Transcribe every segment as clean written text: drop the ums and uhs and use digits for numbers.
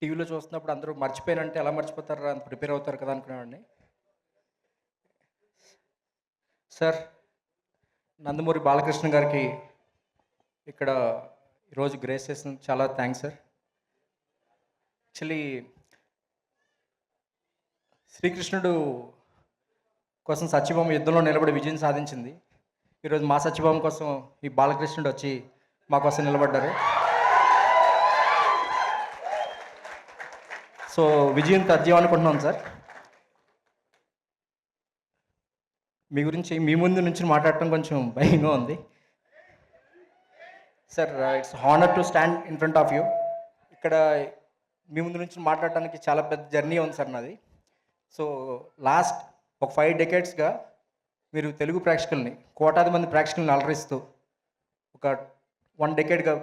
టీవీలో చూస్తున్నప్పుడు అందరూ మర్చిపోయానంటే ఎలా మర్చిపోతారా అని ప్రిపేర్ అవుతారు కదా అనుకునేవాడిని. సార్, నందమూరి బాలకృష్ణ గారికి ఇక్కడ ఈరోజు గ్రేస్ చేసినందుకు చాలా థ్యాంక్స్ సార్. యాక్చువల్లీ శ్రీకృష్ణుడు కోసం సత్యభామ యుద్ధంలో నిలబడి విజయం సాధించింది. ఈరోజు మా సత్యభామ కోసం ఈ బాలకృష్ణుడు వచ్చి మా కోసం నిలబడ్డారు. సో విజయం తథ్యం అనుకుంటున్నాం సార్. మీ గురించి మీ ముందు నుంచి మాట్లాడటం కొంచెం భయంగా ఉంది sir. It's honour to stand in front of you. ఇక్కడ మీ ముందు నుంచి మాట్లాడటానికి చాలా పెద్ద జర్నీ ఉంది సార్ నాది. సో లాస్ట్ ఒక 5 decadesగా మీరు తెలుగు ప్రేక్షకుల్ని, కోటాది మంది ప్రేక్షకుల్ని అలరిస్తూ, ఒక 1 decadeగా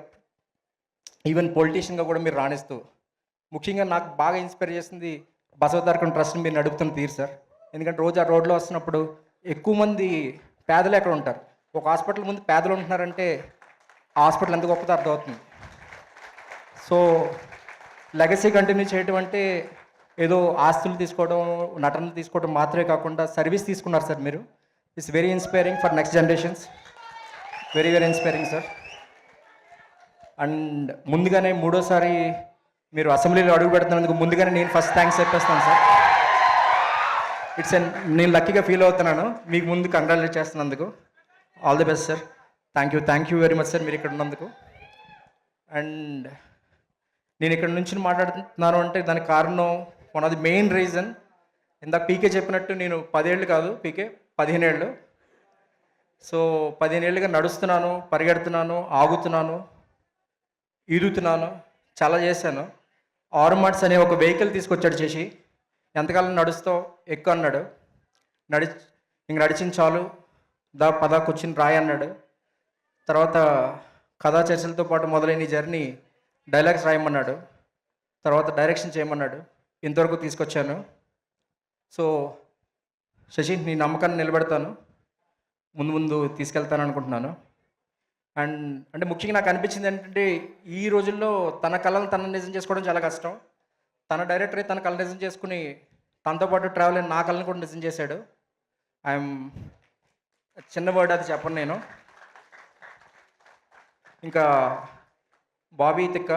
ఈవెన్ పొలిటీషియన్గా కూడా మీరు రాణిస్తూ, ముఖ్యంగా నాకు బాగా ఇన్స్పైర్ చేసింది బసవతారకం ట్రస్ట్ని మీరు నడుపుతున్న తీరు సార్. ఎందుకంటే రోజు ఆ రోడ్లో వస్తున్నప్పుడు ఎక్కువ మంది పేదలు ఎక్కడ ఉంటారు. ఒక హాస్పిటల్ ముందు పేదలు ఉంటున్నారంటే ఆ హాస్పిటల్ ఎంత గొప్పదో అర్థమవుతుంది. సో లెగసీ కంటిన్యూ చేయడం అంటే ఏదో ఆస్తులు తీసుకోవడం, నటనలు తీసుకోవడం మాత్రమే కాకుండా సర్వీస్ తీసుకున్నారు సార్ మీరు. It's very inspiring for next generations. Very very inspiring sir. And ముందుగానే 3వ సారి మీరు అసెంబ్లీలో అడుగు పెడుతున్నందుకు ముందుగానే నేను ఫస్ట్ థ్యాంక్స్ చెప్పేస్తాను సార్. నేను లక్కీగా ఫీల్ అవుతున్నాను. మీకు ముందు కంగ్రాచులేట్ చేస్తున్నందుకు. All the best sir. Thank you very much sir మీరు ఇక్కడ ఉన్నందుకు. అండ్ నేను ఇక్కడ నుంచి మాట్లాడుతున్నాను అంటే దానికి కారణం, one of the main reason, ఇందాక పీకే చెప్పినట్టు నేను 10 ఏళ్ళు కాదు, పీకే 15 ఏళ్ళు. సో 15 ఏళ్ళుగా నడుస్తున్నాను, పరిగెడుతున్నాను, ఆగుతున్నాను, ఈదుతున్నాను, చాలా చేశాను. ఆర్మాట్స్ అనే ఒక వెహికల్ తీసుకొచ్చాడు చేసి, ఎంతకాలం నడుస్తావు ఎక్కువ అన్నాడు. ఇంక నడిచిన చాలు, పద కూర్చుని రాయి అన్నాడు. తర్వాత కథా చర్చలతో పాటు మొదలైన ఈ జర్నీ డైలాగ్స్ రాయమన్నాడు. తర్వాత డైరెక్షన్ చేయమన్నాడు. ఇంతవరకు తీసుకొచ్చాను. సో శశి, నీ నమ్మకాన్ని నిలబెడతాను, ముందు తీసుకెళ్తాను అనుకుంటున్నాను. అండ్ అంటే ముఖ్యంగా నాకు అనిపించింది ఏంటంటే, ఈ రోజుల్లో తన కళను తన నిజం చేసుకోవడం చాలా కష్టం. తన డైరెక్టరే తన కళ నిజం చేసుకుని తనతో పాటు ట్రావెల్ అయిన నా కళను కూడా నిజం చేశాడు. ఐఎమ్ చిన్న వర్డ్ అది చెప్పను నేను. ఇంకా బాబీ తిక్క,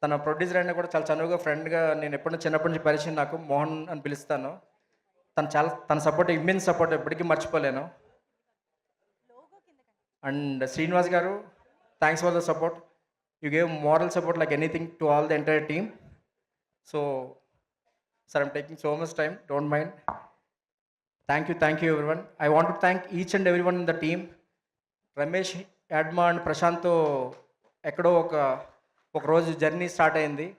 తన ప్రొడ్యూసర్ అయినా కూడా చాలా చనువుగా, ఫ్రెండ్గా, నేను చిన్నప్పటి నుంచి పరిచయం, నాకు మోహన్ అని పిలుస్తాను. తన సపోర్ట్, ఇమ్మెన్స్ సపోర్ట్ ఎప్పటికీ మర్చిపోలేను. అండ్ శ్రీనివాస్ గారు, thanks for the support. You gave moral support like anything to all the entire team. So sir, I'm taking so much time, don't mind. Thank you everyone. I want to thank each and everyone in the team. Ramesh, యాడ్మా and ప్రశాంత్తో ఎక్కడో ఒక రోజు journey start అయింది.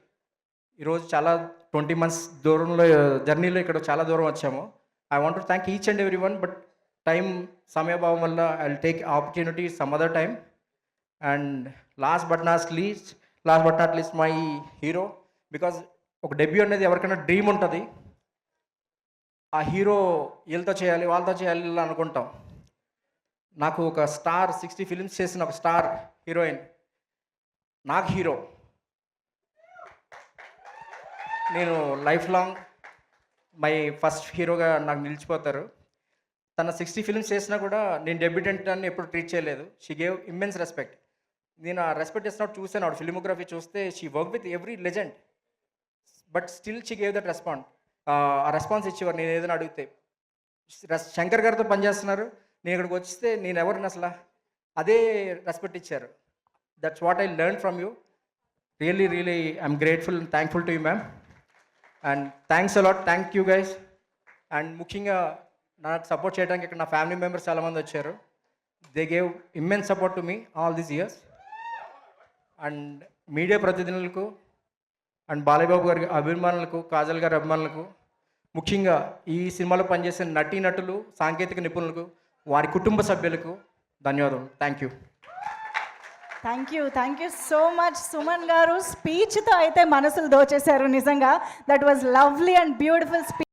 ఈరోజు చాలా 20 months దూరంలో జర్నీలో ఇక్కడ చాలా దూరం వచ్చాము. I want to thank each and everyone. But సమయభావం వల్ల I will take opportunity some other time. And last but not least my hero. Because ఒక డెబ్యూ అనేది ఎవరికైనా డ్రీమ్ ఉంటుంది. ఆ హీరో వీళ్ళతో చేయాలి, వాళ్ళతో చేయాలి ఇలా అనుకుంటాం. నాకు ఒక స్టార్, 60 films చేసిన ఒక స్టార్ హీరోయిన్ నాకు హీరో. నేను లైఫ్ లాంగ్ మై ఫస్ట్ హీరోగా నాకు నిలిచిపోతారు. తన 60 films చేసినా కూడా నేను డెబ్యూటెంట్ అని ఎప్పుడు ట్రీట్ చేయలేదు. She gave immense respect. నేను ఆ రెస్పెక్ట్ ఇస్తున్నట్టు చూసాను. ఆవిడ ఫిల్మోగ్రఫీ చూస్తే she work with every legend, but still she gave that ఆ రెస్పాన్స్ ఇచ్చేవారు నేను ఏదైనా అడిగితే. శంకర్ గారితో పనిచేస్తున్నారు, నేను ఇక్కడికి వస్తే నేను ఎవరిని అసలు అదే రెస్పెక్ట్ ఇచ్చారు. That's what I learn from you. Really I'm grateful and thankful to you ma'am. And thanks a lot. Thank you guys. And ముఖ్యంగా నాకు సపోర్ట్ చేయడానికి ఇక్కడ నా ఫ్యామిలీ మెంబర్స్ చాలామంది వచ్చారు. They gave immense support to me all these years. And media ప్రతినిధులకు and Balayyababu గారి అభిమానులకు, కాజల్ గారి అభిమానులకు, ముఖ్యంగా ఈ సినిమాలో పనిచేసే నటీనటులు, సాంకేతిక నిపుణులకు, వారి కుటుంబ సభ్యులకు ధన్యవాదాలు. Thank you so much. Suman గారు స్పీచ్తో అయితే మనసులు దోచేశారు నిజంగా. That was lovely and beautiful speech.